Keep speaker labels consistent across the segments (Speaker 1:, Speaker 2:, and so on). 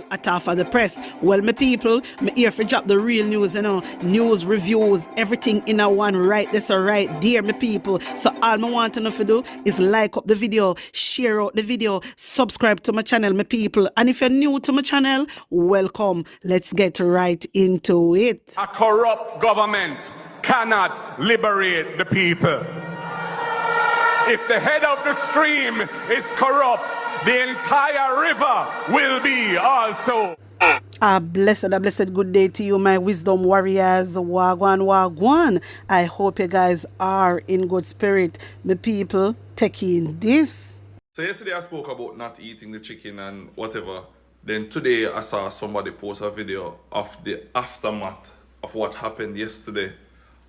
Speaker 1: At half of the press. Well, my people, me here for drop the real news, news, reviews, everything in a one right this or right there, my people. So all I want to know to do is like up the video, share out the video, subscribe to my channel, my people. And if you're new to my channel, welcome. Let's get right into it.
Speaker 2: A corrupt government cannot liberate the people. If the head of the stream is corrupt, the entire river will be also.
Speaker 1: A blessed good day to you, my wisdom warriors. Wagwan. I hope you guys are in good spirit. My people, taking this.
Speaker 3: So yesterday I spoke about not eating the chicken and whatever. Then today I saw somebody post a video of the aftermath of what happened yesterday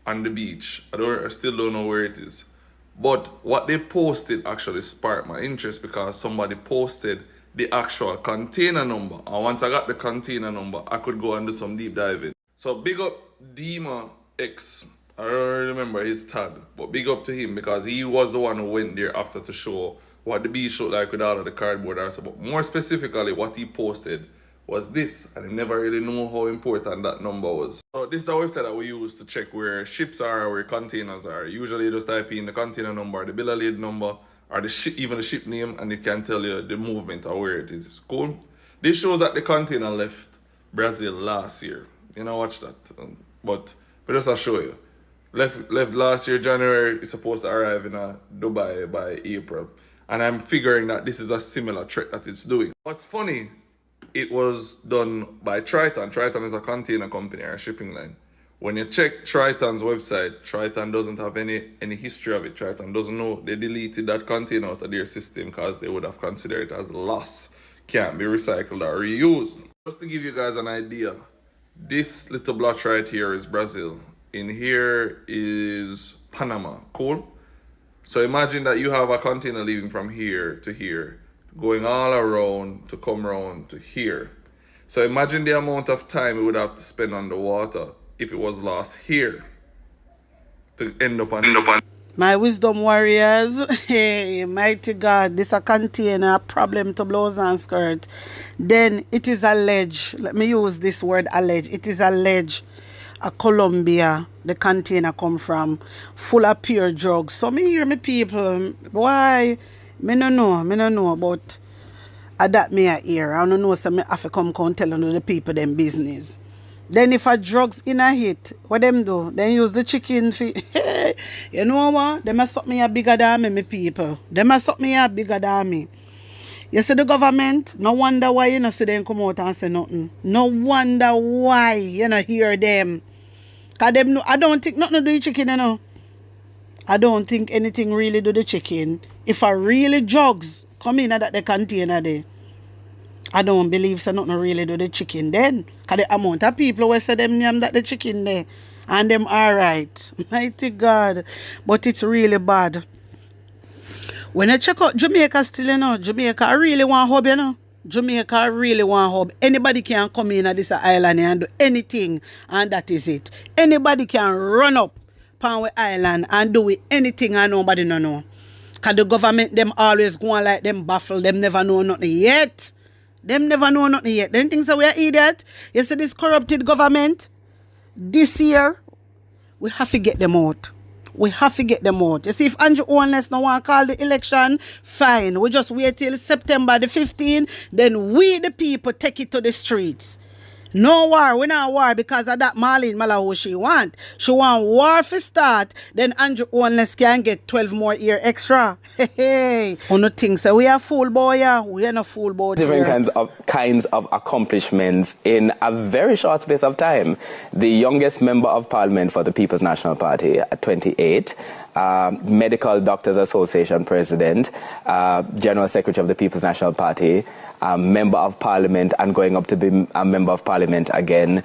Speaker 3: on the beach. I still don't know where it is. But what they posted actually sparked my interest because somebody posted the actual container number. And once I got the container number, I could go and do some deep diving. So big up Dima X. I don't remember his tag, but big up to him because he was the one who went there after to show what the beach looked like with all of the cardboard. But more specifically, what he posted was this, and I never really know how important that number was. So this is a website that we use to check where ships are, where containers are. Usually you just type in the container number, the bill of lading number, or even the ship name, and it can tell you the movement or where it is. It's cool. This shows that the container left Brazil last year. You know, watch that. But just to show you. Left last year, January. It's supposed to arrive in Dubai by April. And I'm figuring that this is a similar trek that it's doing. What's funny, it was done by Triton. Triton is a container company or a shipping line. When you check Triton's website, Triton doesn't have any history of it. Triton doesn't know they deleted that container out of their system because they would have considered it as loss. Can't be recycled or reused. Just to give you guys an idea, this little blotch right here is Brazil. In here is Panama. Cool? So imagine that you have a container leaving from here to here, going all around to come around to here. So imagine the amount of time we would have to spend on the water if it was lost here to end up on.
Speaker 1: My wisdom warriors, hey, mighty God, this a container problem to blouse and skirt. Then it is alleged, let me use this word alleged, it is alleged a Colombia, the container come from, full of pure drugs. So me hear me people, why? Me no know, but that me a hear. I don't know, so me have to come tell the people them business. Then if a drugs in a hit, what them do? Then use the chicken for, you know what? Them a suck me a bigger than me people. Them a suck me a bigger than me. You see the government, no wonder why you know see them come out and say nothing. No wonder why you know hear them. Cause them no, I don't think nothing do the chicken, you know. I don't think anything really do the chicken. If a really drugs come in at the container there, I don't believe so nothing really do the chicken then. Cause the amount of people will say them name that the chicken there. And them alright. Mighty God. But it's really bad. When I check out Jamaica still, you know, Jamaica really want hub, you know. Jamaica really want hub. Anybody can come in at this island and do anything, and that is it. Anybody can run up Panwe Island and do it anything and nobody no know. Cause the government them always go on like them baffle, them never know nothing yet. Them never know nothing yet. Them think so we are idiot. You see this corrupted government, this year, we have to get them out. We have to get them out. You see, if Andrew Holness no want to call the election, fine. We just wait till September the 15th. Then we, the people, take it to the streets. No war. We not war because of that Marlene Malaho she want. She want war for start. Then Andrew Holness can get 12 more year extra. Hey. On the thing, so we are fool boy, yeah. We are not fool boy.
Speaker 4: Different kinds of accomplishments in a very short space of time. The youngest member of parliament for the People's National Party at 28, Medical Doctors Association president, General Secretary of the People's National Party, member of parliament, and going up to be a member of parliament again.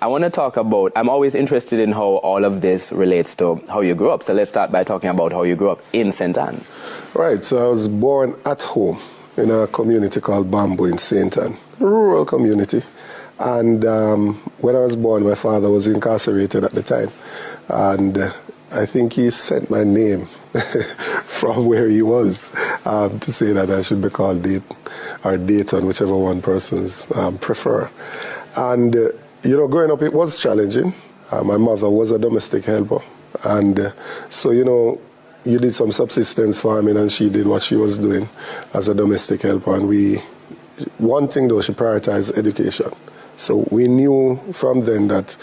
Speaker 4: I want to talk about, I'm always interested in how all of this relates to how you grew up. So let's start by talking about how you grew up in St. Anne.
Speaker 5: Right, so I was born at home in a community called Bamboo in St. Anne, a rural community. And when I was born, my father was incarcerated at the time. And I think he sent my name from where he was to say that I should be called Dayton, whichever one persons prefer. And, growing up, it was challenging. My mother was a domestic helper. And so, you did some subsistence farming and she did what she was doing as a domestic helper. And one thing though, she prioritized education. So we knew from then that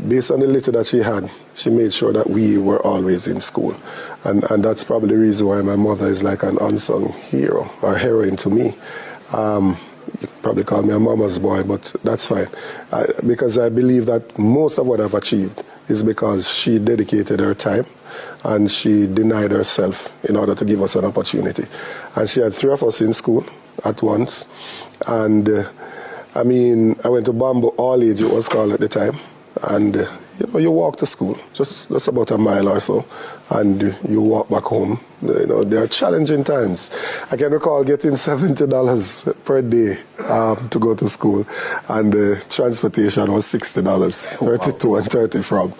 Speaker 5: based on the little that she had, she made sure that we were always in school. And that's probably the reason why my mother is like an unsung hero or heroine to me. You probably call me a mama's boy, but that's fine. Because I believe that most of what I've achieved is because she dedicated her time and she denied herself in order to give us an opportunity. And she had 3 of us in school at once. And I went to Bamboo All Age, it was called at the time. And you walk to school, just about a mile or so, and you walk back home. There are challenging times. I can recall getting $70 per day to go to school, and transportation was $60, 32 and 30 from.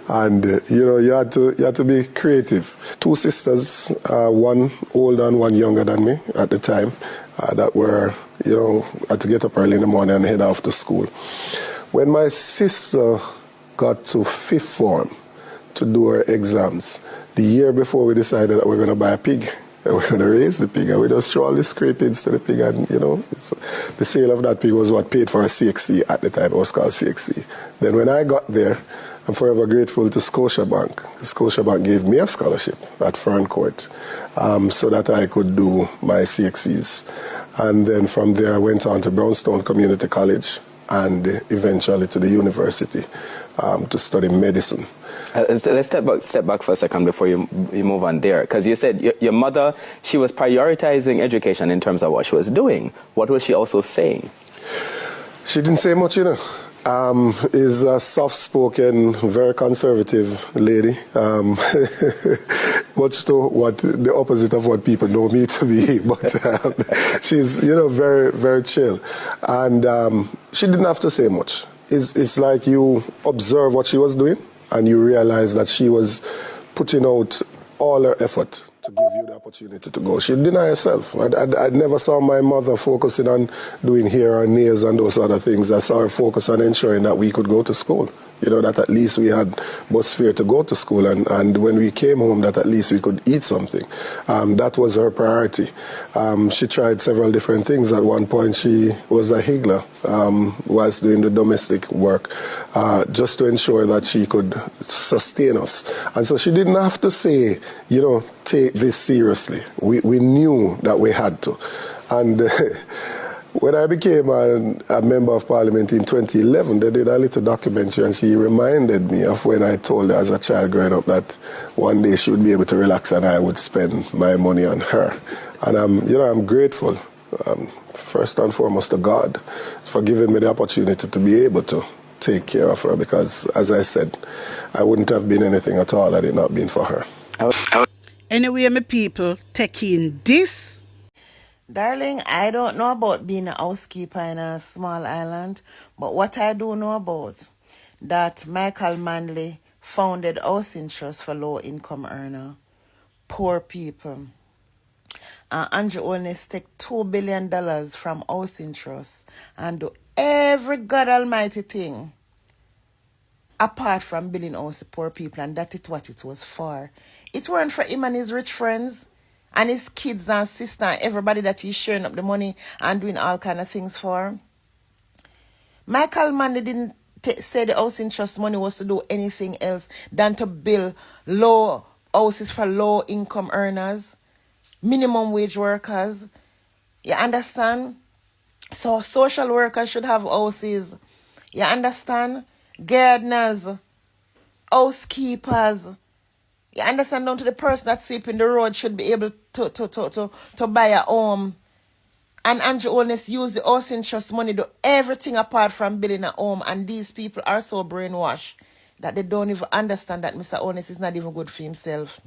Speaker 5: And you had to be creative. 2 sisters, one older and one younger than me at the time, that were had to get up early in the morning and head off to school. When my sister got to 5th form to do her exams, the year before we decided that we're going to buy a pig. And we're going to raise the pig, and we just throw all the scrapings to the pig. And, the sale of that pig was what paid for a CXC at the time. It was called CXC. Then when I got there, I'm forever grateful to Scotiabank. Scotiabank gave me a scholarship at Ferncourt so that I could do my CXCs. And then from there, I went on to Brownstone Community College and eventually to the university to study medicine.
Speaker 4: Let's step back for a second before you move on there, because you said your mother, she was prioritizing education in terms of what she was doing. What was she also saying?
Speaker 5: She didn't say much, Is a soft-spoken, very conservative lady. Much to what the opposite of what people know me to be, but she's very, very chill, and she didn't have to say much. It's like you observe what she was doing, and you realize that she was putting out all her effort to give you the opportunity to go. She didn't deny herself. I never saw my mother focusing on doing hair or nails and those other things. I saw her focus on ensuring that we could go to school. That at least we had bus fare to go to school, and when we came home, that at least we could eat something. That was her priority. She tried several different things. At one point, she was a higgler whilst doing the domestic work, just to ensure that she could sustain us. And so she didn't have to say, take this seriously. We knew that we had to. And when I became a member of parliament in 2011, they did a little documentary, and she reminded me of when I told her as a child growing up that one day she would be able to relax and I would spend my money on her. And I'm grateful, first and foremost, to God for giving me the opportunity to be able to take care of her, because, as I said, I wouldn't have been anything at all had it not been for her.
Speaker 1: Anyway, my people, taking this.
Speaker 6: Darling, I don't know about being a housekeeper in a small island, but what I do know about that Michael Manley founded Housing Trust for low-income earner, poor people. Andrew Holness take $2 billion from Housing Trust and do every God Almighty thing apart from building house to poor people, and that is what it was for. It weren't for him and his rich friends and his kids and sister and everybody that he's sharing up the money and doing all kind of things for. Michael Manley didn't say the Housing Trust money was to do anything else than to build low houses for low income earners, minimum wage workers. You understand? So social workers should have houses. You understand? Gardeners, housekeepers. You understand, down to the person that's sweeping the road should be able to buy a home. And Andrew Holness used the Housing Trust money to do everything apart from building a home. And these people are so brainwashed that they don't even understand that Mr. Holness is not even good for himself.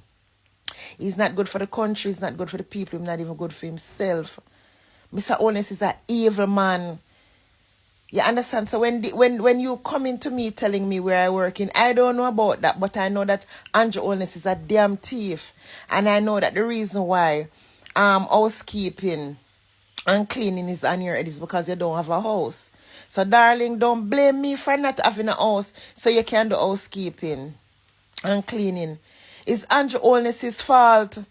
Speaker 6: He's not good for the country. He's not good for the people. He's not even good for himself. Mr. Holness is an evil man. You understand? So when you come into me telling me where I working, I don't know about that, but I know that Andrew Holness is a damn thief. And I know that the reason why housekeeping and cleaning is on your head is because you don't have a house. So darling, don't blame me for not having a house so you can do housekeeping and cleaning. It's Andrew Holness's fault.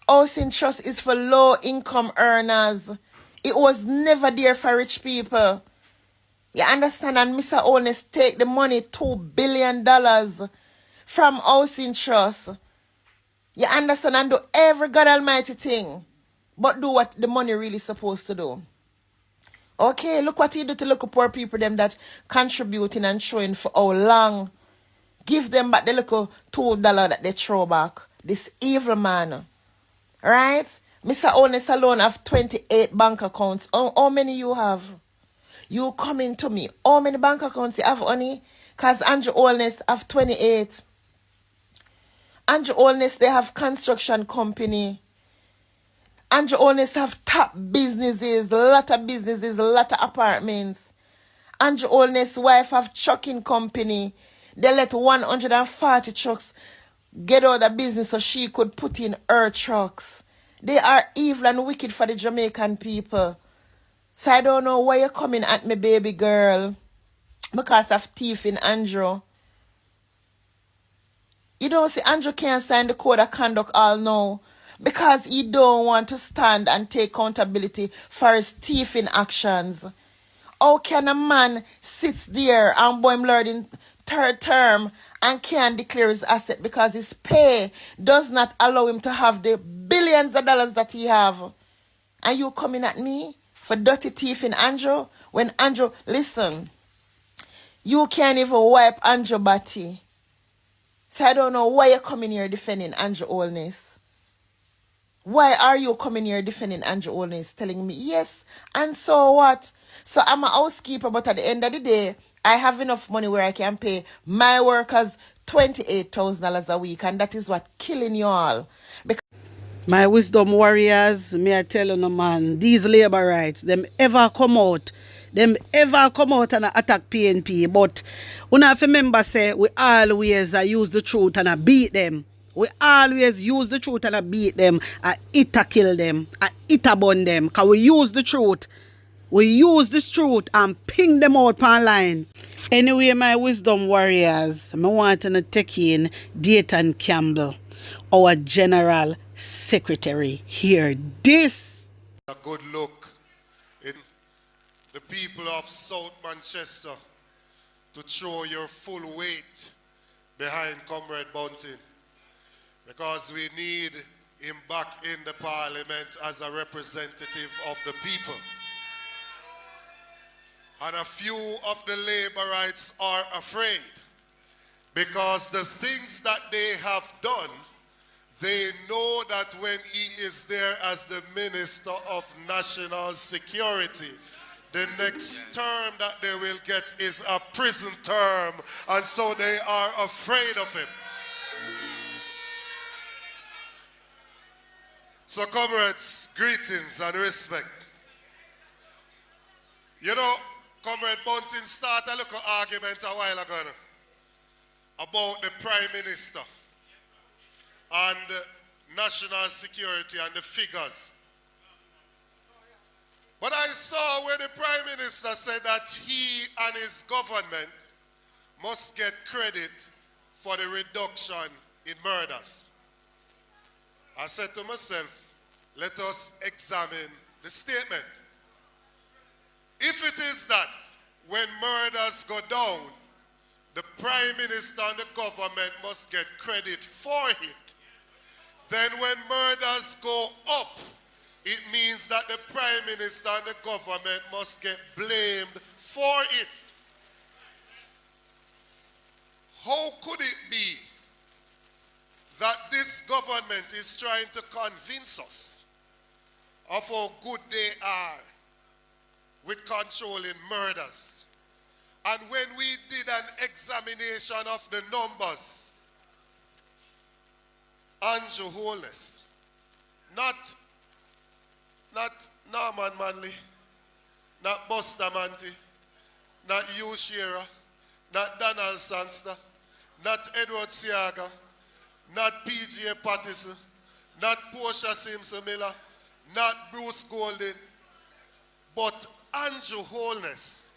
Speaker 6: Housing trust is for low income earners. It was never there for rich people. You understand? And Mr. Holness take the money, $2 billion from housing trust. You understand? And do every God Almighty thing, but do what the money really supposed to do. Okay, look what he do to look poor people, them that contributing and showing for how long. Give them back the little $2 that they throw back. This evil man. Right? Mr. Holness alone have 28 bank accounts. How many you have? You coming to me. How many bank accounts you have, honey? Because Andrew Holness have 28. Andrew Holness, they have construction company. Andrew Holness have top businesses, a lot of businesses, a lot of apartments. Andrew Holness' wife have trucking company. They let 140 trucks get out of business so she could put in her trucks. They are evil and wicked for the Jamaican people. So I don't know why you're coming at me, baby girl, because of thief in Andrew. You don't see Andrew can't sign the code of conduct all now because he don't want to stand and take accountability for his thieving actions. How can a man sit there and boy him learning third term and can't declare his asset because his pay does not allow him to have the billions of dollars that he have? And you coming at me for dirty thief in Andrew? When Andrew, listen, you can't even wipe Andrew body. So I don't know why you're coming here defending Andrew Holness. Why are you coming here defending Andrew Holness, telling me, yes, and so what? So I'm a housekeeper, but at the end of the day, I have enough money where I can pay my workers $28,000 a week, and that is what killing you all. Because
Speaker 1: My wisdom warriors, may I tell you no man, these labor rights, them ever come out and attack PNP, but we have to remember say we always use the truth and beat them. We always use the truth and beat them, it kill them, it burn them, because we use the truth. We use this truth and ping them out online. Anyway, my wisdom warriors, I want to take in Dayton Campbell, our General Secretary here. This
Speaker 7: a good look in the people of South Manchester to throw your full weight behind Comrade Bunting, because we need him back in the parliament as a representative of the people. And a few of the labor rights are afraid because the things that they have done, they know that when he is there as the Minister of National Security, the next term that they will get is a prison term, and so they are afraid of him. So comrades, greetings and respect. You know, Comrade Bunting started a little argument a while ago about the Prime Minister and national security and the figures. But I saw where the Prime Minister said that he and his government must get credit for the reduction in murders. I said to myself, let us examine the statement. If it is that when murders go down, the Prime Minister and the government must get credit for it, then when murders go up, it means that the Prime Minister and the government must get blamed for it. How could it be that this government is trying to convince us of how good they are with controlling murders? And when we did an examination of the numbers, Andrew Holness, not Norman Manley, not Buster Manty, not Hugh Shearer, not Donald Sangster, not Edward Siaga, not P.J. Pattison, not Portia Simpson Miller, not Bruce Golding, but Andrew Holness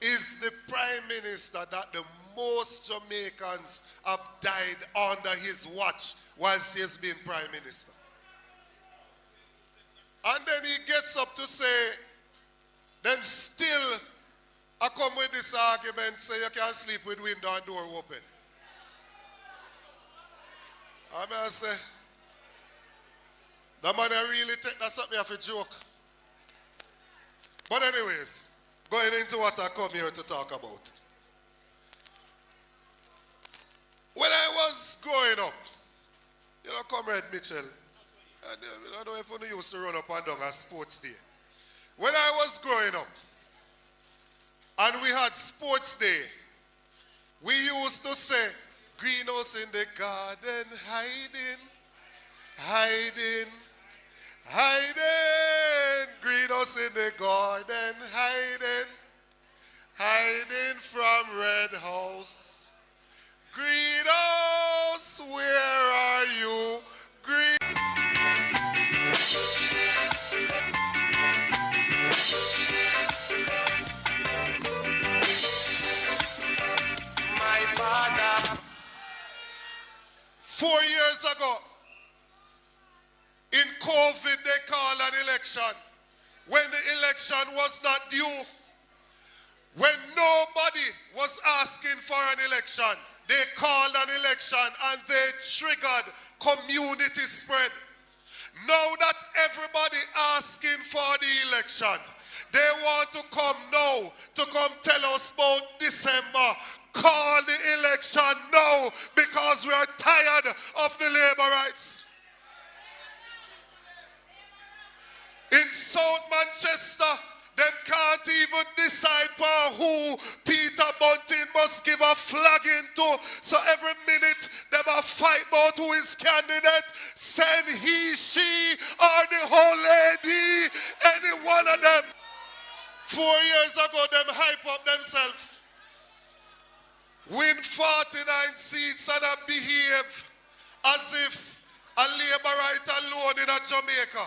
Speaker 7: is the Prime Minister that the most Jamaicans have died under his watch whilst he has been Prime Minister. And then he gets up to say, then still I come with this argument, say you can't sleep with window and door open. I mean, I say, the man I really take that something of a joke. But anyways, going into what I come here to talk about. When I was growing up, you know, Comrade Mitchell, I don't know if you used to run up and down a sports day. When I was growing up, and we had sports day, we used to say, greenhouse in the garden, hiding, hiding, hiding. Greenhouse in the garden, hiding, hiding from Red House. Greenhouse, where are you? My father. 4 years ago, in COVID, they called an election. When the election was not due, when nobody was asking for an election, they called an election and they triggered community spread. Now that everybody asking for the election, they want to come now to come tell us about December. Call the election now because we are tired of the labor rights. In South Manchester, they can't even decide for who Peter Bunting must give a flagging to. So every minute they will fight about who is candidate. Send he, she, or the whole lady, any one of them. 4 years ago, them hype up themselves. Win 49 seats and behave as if a labor right alone in Jamaica.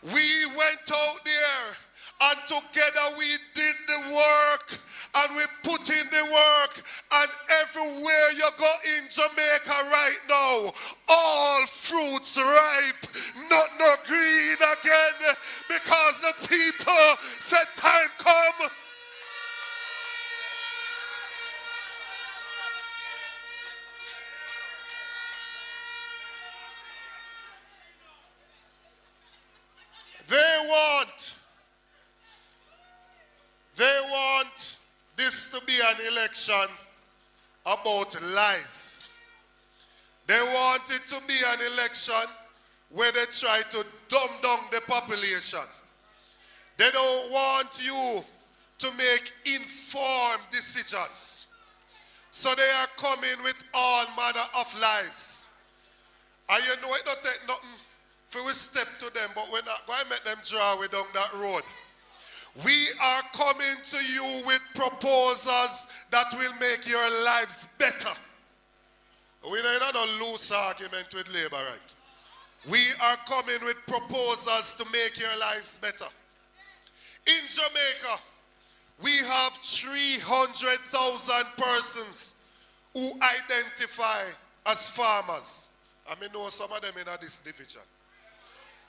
Speaker 7: We went out there and together we did the work and we put in the work, and everywhere you go in Jamaica right now, all fruits ripe, not no green again, because the people said time come. They want this to be an election about lies. They want it to be an election where they try to dumb down the population. They don't want you to make informed decisions. So they are coming with all manner of lies. And you know it don't take nothing for we step to them, but we're not going to make them draw way down that road. We are coming to you with proposals that will make your lives better. We don't have a loose argument with labor right. We are coming with proposals to make your lives better. In Jamaica, we have 300,000 persons who identify as farmers. I mean, know some of them in this division.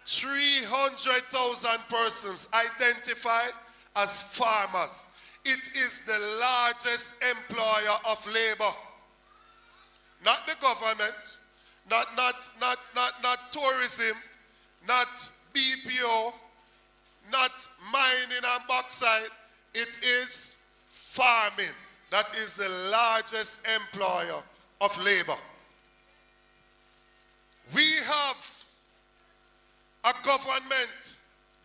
Speaker 7: 300,000 persons identified as farmers. It is the largest employer of labor. Not the government, not tourism, not BPO, not mining and bauxite. It is farming. That is the largest employer of labor. We have a government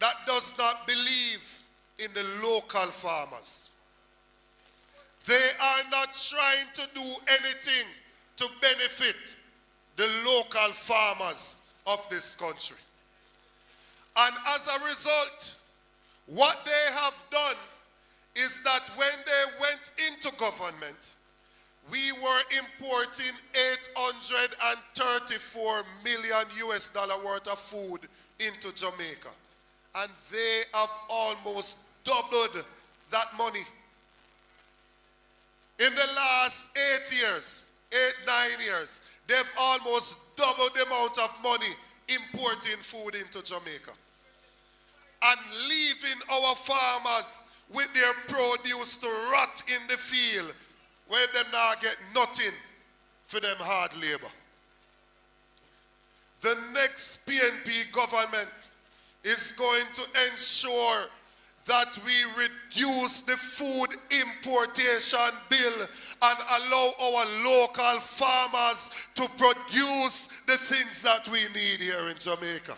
Speaker 7: that does not believe in the local farmers. They are not trying to do anything to benefit the local farmers of this country. And as a result, what they have done is that when they went into government, we were importing 834 million US dollar worth of food into Jamaica. And they have almost doubled that money. In the last 9 years, they've almost doubled the amount of money importing food into Jamaica. And leaving our farmers with their produce to rot in the field, where them now get nothing for them hard labor. The next PNP government is going to ensure that we reduce the food importation bill and allow our local farmers to produce the things that we need here in Jamaica.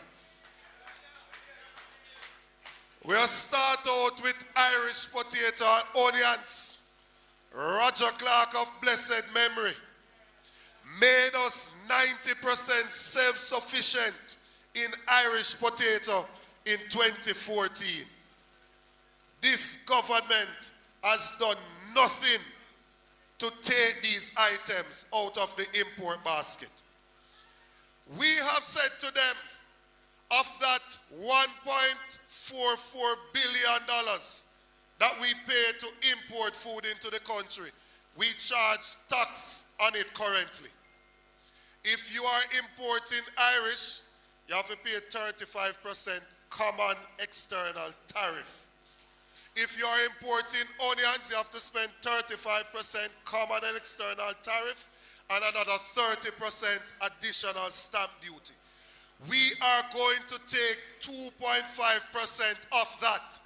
Speaker 7: We'll start out with Irish potato and onions. Roger Clark of blessed memory made us 90% self-sufficient in Irish potato in 2014. This government has done nothing to take these items out of the import basket. We have said to them, of that $1.44 billion that we pay to import food into the country, we charge tax on it currently. If you are importing Irish, you have to pay 35% common external tariff. If you are importing onions, you have to spend 35% common and external tariff and another 30% additional stamp duty. We are going to take 2.5% of that.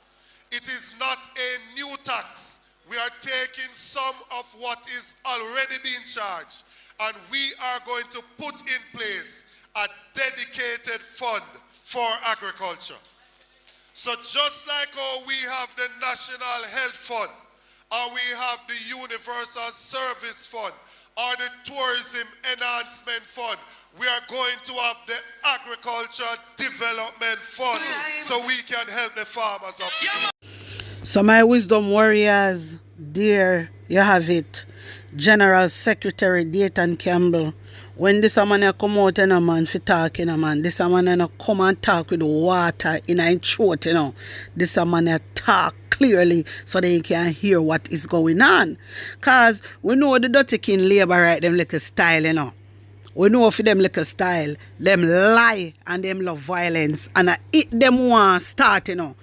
Speaker 7: It is not a new tax. We are taking some of what is already being charged, and we are going to put in place a dedicated fund for agriculture. So just like how we have the National Health Fund, or we have the Universal Service Fund, or the Tourism Enhancement Fund, we are going to have the Agriculture Development Fund so we can help the farmers of the country.
Speaker 1: So my wisdom warriors, there you have it. General Secretary Dayton Campbell. When this man come out in a man for talking a man, this man come and talk with water in a throat, you know. This man talk clearly so they can hear what is going on. Cause we know the dirty king labor right them like a style, you know. We know for them like a style, them lie and them love violence, and I hit them one start, you know.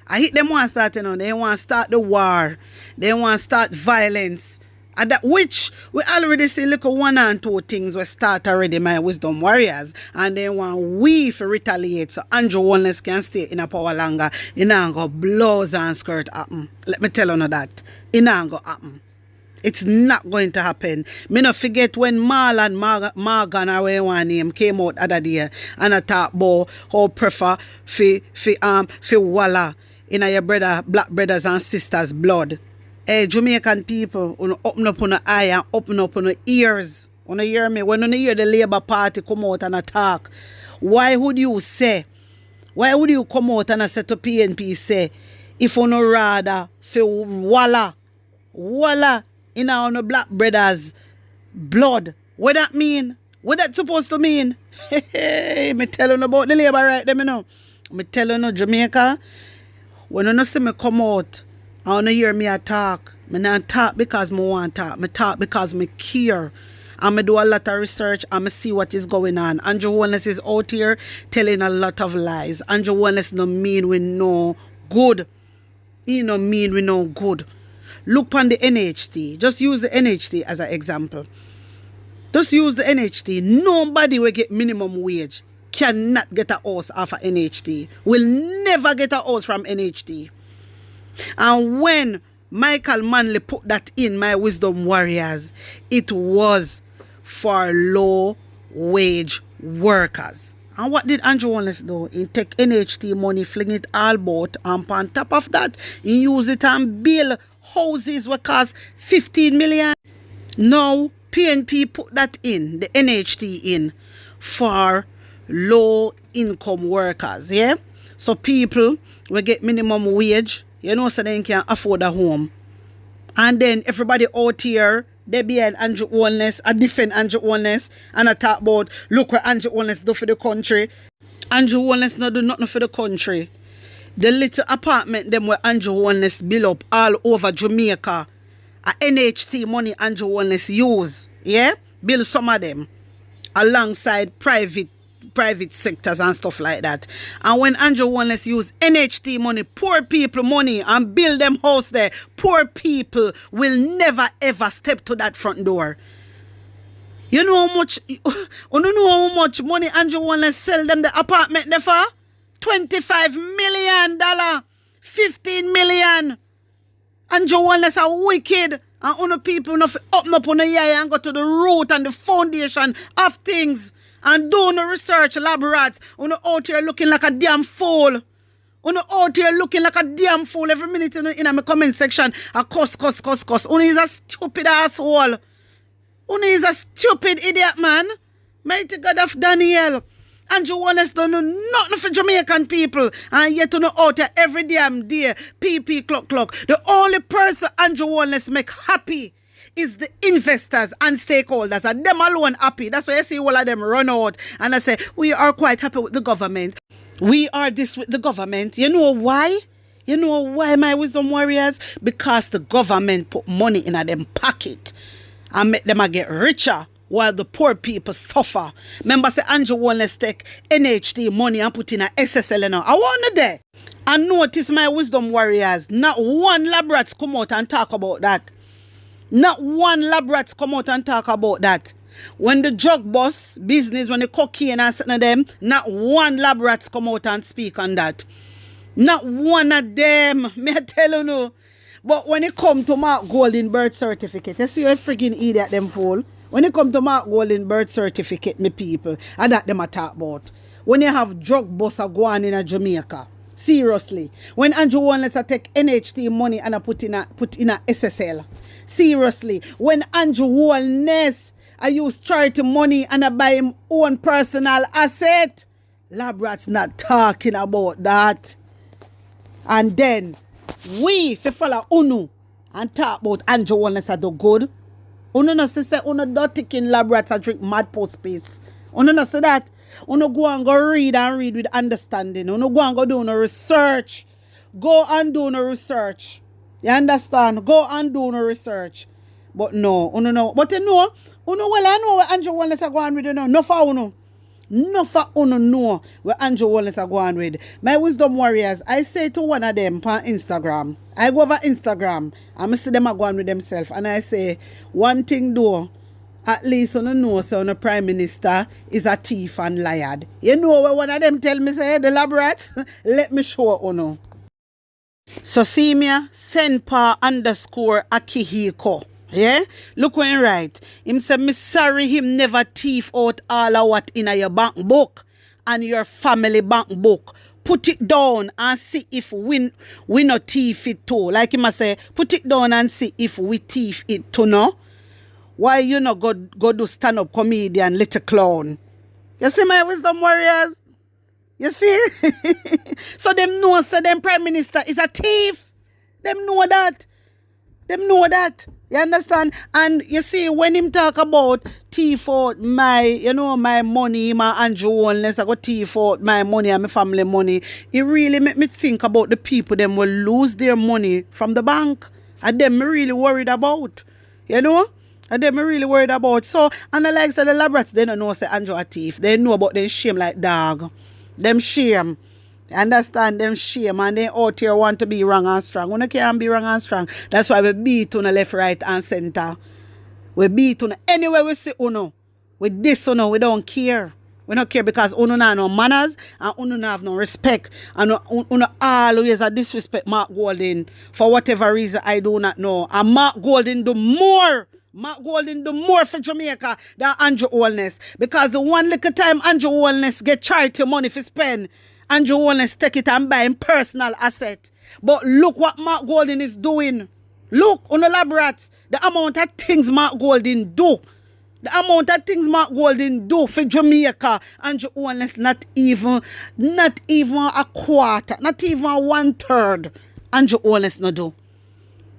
Speaker 1: I hit them one start, you know. They want to start the war. They want to start violence. And that which we already see look 1 and 2 things we start already, my wisdom warriors. And they want we to retaliate so Andrew Wallace can stay in a power longer. It not go blouse and skirt happen. Let me tell you that. It not go happen. It's not going to happen. Me not forget when Marlon Morgan or one name came out other day and I talk about how prefer fi walla in your brother, black brothers and sisters blood. Hey, Jamaican people, open up on the eye and open up on the ears. Wanna hear me? When you hear the Labour Party come out and attack, why would you come out and say to PNP say, if you no rather fi walla in our black brothers blood? What that mean? What that supposed to mean? Hey, me tell you about the Labour right there, you know. Me tell you Jamaica, when you see me come out, I want to hear me talk. I don't talk because I want to talk. I talk because I care. And I do a lot of research and I see what is going on. Andrew Wallace is out here telling a lot of lies. Andrew Wallace no mean we no good. He no mean we no good. Look on the NHT. Just use the NHT as an example. Just use the NHT. Nobody will get minimum wage. Cannot get a house off of NHT. Will never get a house from NHT. And when Michael Manley put that in, my wisdom warriors, it was for low wage workers. And what did Andrew Wallace do? He take NHT money, fling it all about, and on top of that, he use it and build houses that cost 15 million. Now, PNP put that in, the NHT in, for low income workers, yeah? So people will get minimum wage You know, so they can afford a home. And then everybody out here, they behind Andrew Holness, I defend Andrew Holness, and I talk about, look what Andrew Holness do for the country. Andrew Holness not do nothing for the country. The little apartment them where Andrew Holness build up all over Jamaica, a NHT money Andrew Holness use, yeah? Build some of them alongside private sectors and stuff like that. And when Andrew Holness use NHT money, poor people money, and build them house there, poor people will never ever step to that front door. You know how much money Andrew Holness sell them the apartment there for? $25 million, $15 million. Andrew Holness are wicked, and people not up on the eye and go to the root and the foundation of things. And do no research, lab rats. Uno out here looking like a damn fool. Uno out here looking like a damn fool every minute in my comment section. A cuss. Uno is a stupid asshole. Uno is a stupid idiot, man. Mighty God of Daniel. Andrew Holness don't know nothing for Jamaican people. And yet uno out here every damn day. PP clock. The only person Andrew Holness make happy is the investors and stakeholders, and them alone happy. That's why I see all of them run out and I say, we are quite happy with the government. We are this with the government. You know why? You know why, my wisdom warriors? Because the government put money in them pocket and make them get richer while the poor people suffer. Remember, say Andrew Holness take NHT money and put in a SSL now. I want there. And notice, my wisdom warriors, not one lab rats come out and talk about that. Not one lab rats come out and talk about that. When the drug bust business, when the cocaine and something of them, not one lab rats come out and speak on that. Not one of them, may I tell you no. But when it come to Mark Golden birth certificate, you see you freaking idiot them fool. When it come to Mark Golden birth certificate, me people, and that them a talk about. When you have drug bust go on in a Jamaica. Seriously. When Andrew Holness take NHT money and I put in a SSL. Seriously. When Andrew Holness I use charity money and I buy him own personal asset. Lab rats not talking about that. And then we follow Unu and talk about Andrew Holness do good. Unu no say Unu dirty kin lab rats and drink mad post space. Unu no say that. Unu go and go read with understanding. Unu go and go do no research. Go and do no research. You understand? Go and do no research. But no, Unu no. But you know, Unu well I know where Andrew Holness are going with you now. No for Unu. No for Unu know where Andrew Holness are going with. My wisdom warriors, I say to one of them on Instagram. I go over Instagram and I see them are going with themselves. And I say, one thing though, at least Unu know so the Prime Minister is a thief and liar. You know where one of them tell me say, the lab rat? Let me show Unu. So see me, Senpa_Akihiko. Yeah? Look when he write. Him say, me sorry him never thief out all of what in your bank book and your family bank book. Put it down and see if we no thief it too. Like him say, put it down and see if we thief it too, no? Why you no go do stand-up comedian, little clown? You see my wisdom warriors? You see? So them know, so them Prime Minister is a thief. Them know that. Them know that. You understand? And you see, when him talk about thief out my, my money, my Andrew Holness, I got thief out my money and my family money, it really make me think about the people them will lose their money from the bank. And them me really worried about. You know? And them me really worried about. So, and the likes of the lab rats, they don't know say Andrew a thief. They know about them shame like dog. Them shame. Understand them shame and they out here want to be wrong and strong. We can't be wrong and strong. That's why we beat on the left, right and center. We beat on anywhere we see Uno. With this Uno, we don't care. We don't care because Uno not no manners and Uno not have no respect. And Uno always a disrespect Mark Golden for whatever reason I do not know. And Mark Golden do more. Mark Golden do more for Jamaica than Andrew Holness. Because the one little time Andrew Holness get charity money for spend, Andrew Holness take it and buy him personal asset. But look what Mark Golden is doing. Look on the lab rats, the amount of things Mark Golden do. The amount of things Mark Golden do for Jamaica. Andrew Holness not even a quarter, not even 1/3 Andrew honest no do.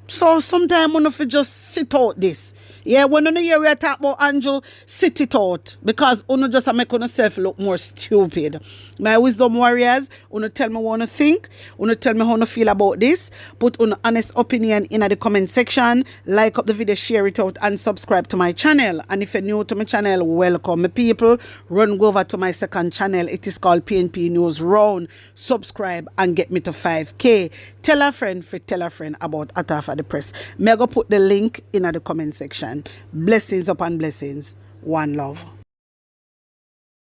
Speaker 1: So sometimes we have to just sit out this. Yeah, when you hear we talk about Andrew, sit it out. Because you just make yourself look more stupid. My wisdom warriors, you tell me what you think. You tell me how you feel about this. Put an honest opinion in the comment section. Like up the video, share it out, and subscribe to my channel. And if you're new to my channel, welcome. My people, run go over to my second channel. It is called PNP News Round. Subscribe and get me to 5K. Tell a friend about Attack for the Press. May I go put the link in the comment section. Blessings upon blessings. One love.